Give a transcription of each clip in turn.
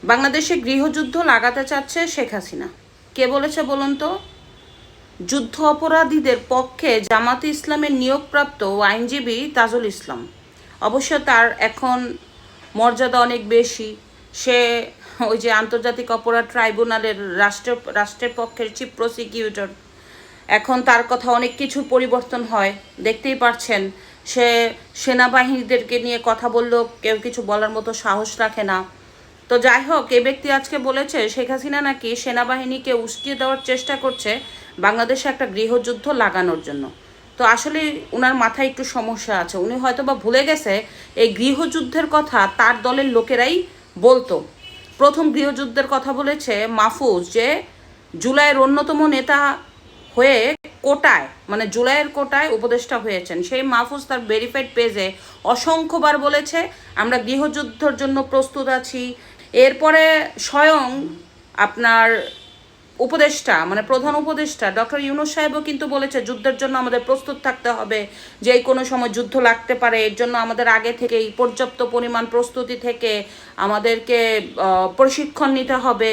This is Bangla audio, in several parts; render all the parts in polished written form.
বাংলাদেশে গৃহযুদ্ধ লাগাতে চাচ্ছে শেখ হাসিনা। কে বলেছে বলুন তো? যুদ্ধ অপরাধীদের পক্ষে জামাতে ইসলামের নিয়োগপ্রাপ্ত আইনজীবী তাজুল ইসলাম। অবশ্য তার এখন মর্যাদা অনেক বেশি। সে ওই যে আন্তর্জাতিক অপরাধ ট্রাইব্যুনালের রাষ্ট্রের পক্ষের চিফ প্রসিকিউটর। এখন তার কথা অনেক কিছু পরিবর্তন হয়, দেখতেই পারছেন। সে সেনাবাহিনীদেরকে নিয়ে কথা বললেও কেউ কিছু বলার মতো সাহস রাখে না। তো যাই হোক, এই ব্যক্তি আজকে বলেছে শেখ হাসিনা নাকি সেনাবাহিনীকে উস্কিয়ে দেওয়ার চেষ্টা করছে বাংলাদেশে একটা গৃহযুদ্ধ লাগানোর জন্য। তো আসলে ওনার মাথায় একটু সমস্যা আছে। উনি হয়তো বা ভুলে গেছে এই গৃহযুদ্ধের কথা তার দলের লোকেরাই বলতো। প্রথম গৃহযুদ্ধের কথা বলেছে মাহফুজ, যে জুলাইয়ের অন্যতম নেতা হয়ে কোটায়, মানে জুলাইয়ের কোটায় উপদেষ্টা হয়েছেন। সেই মাহফুজ তার ভেরিফাইড পেজে অসংখ্যবার বলেছে আমরা গৃহযুদ্ধের জন্য প্রস্তুত আছি। এরপরে স্বয়ং আপনার উপদেষ্টা, মানে প্রধান উপদেষ্টা ডক্টর ইউনূস সাহেবও কিন্তু বলেছে যুদ্ধের জন্য আমাদের প্রস্তুত থাকতে হবে, যে কোনো সময় যুদ্ধ লাগতে পারে, এর জন্য আমাদের আগে থেকেই পর্যাপ্ত পরিমাণ প্রস্তুতি থেকে আমাদেরকে প্রশিক্ষণ নিতে হবে।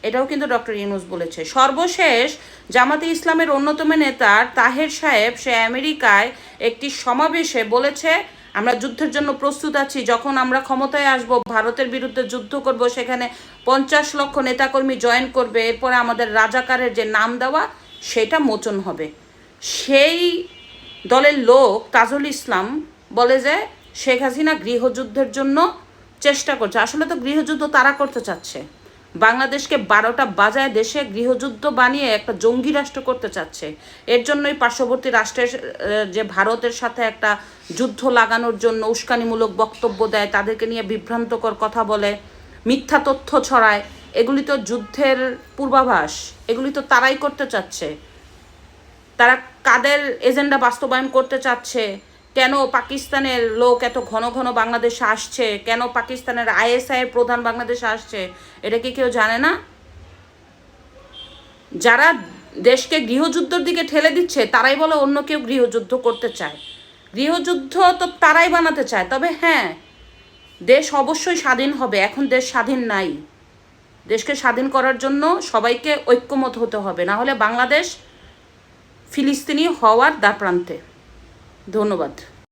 এটাও কিন্তু ডক্টর ইউনূস বলেছে। সর্বশেষ জামাতে ইসলামের অন্যতম নেতা তাহের সাহেব, সে আমেরিকায় একটি সমাবেশে বলেছে আমরা যুদ্ধের জন্য প্রস্তুত আছি, যখন আমরা ক্ষমতায় আসব ভারতের বিরুদ্ধে যুদ্ধ করব, সেখানে 50 লক্ষ নেতাকর্মী জয়েন করবে, এরপরে আমাদের রাজাকারের যে নাম দেওয়া সেটা মোচন হবে। সেই দলের লোক তাজুল ইসলাম বলে যে শেখ হাসিনা গৃহযুদ্ধের জন্য চেষ্টা করছে। আসলে তো গৃহযুদ্ধ তারা করতে চাচ্ছে, বাংলাদেশকে 12টা বাজায় দেশে গৃহযুদ্ধ বানিয়ে একটা জঙ্গি রাষ্ট্র করতে চাচ্ছে। এর জন্যই পার্শ্ববর্তী রাষ্ট্রের যে ভারতের সাথে একটা যুদ্ধ লাগানোর জন্য উস্কানিমূলক বক্তব্য দেয়, তাদেরকে নিয়ে বিভ্রান্তকর কথা বলে, মিথ্যা তথ্য ছড়ায়। এগুলি তো যুদ্ধের পূর্বাভাস, এগুলি তো তারাই করতে চাচ্ছে। তারা কাদের এজেন্ডা বাস্তবায়ন করতে চাচ্ছে? কেন পাকিস্তানের লোক এত ঘন ঘন বাংলাদেশে আসছে? কেন পাকিস্তানের ISI এর প্রধান বাংলাদেশে আসছে? এটা কি কেউ জানে না? যারা দেশকে গৃহযুদ্ধের দিকে ঠেলে দিচ্ছে তারাই বলে অন্য কেউ গৃহযুদ্ধ করতে চায়। গৃহযুদ্ধ তো তারাই বানাতে চায়। তবে হ্যাঁ, দেশ অবশ্যই স্বাধীন হবে। এখন দেশ স্বাধীন নাই। দেশকে স্বাধীন করার জন্য সবাইকে ঐক্যমত হতে হবে, না হলে বাংলাদেশ ফিলিস্তিনি হওয়ার দ্বারপ্রান্তে। ধন্যবাদ।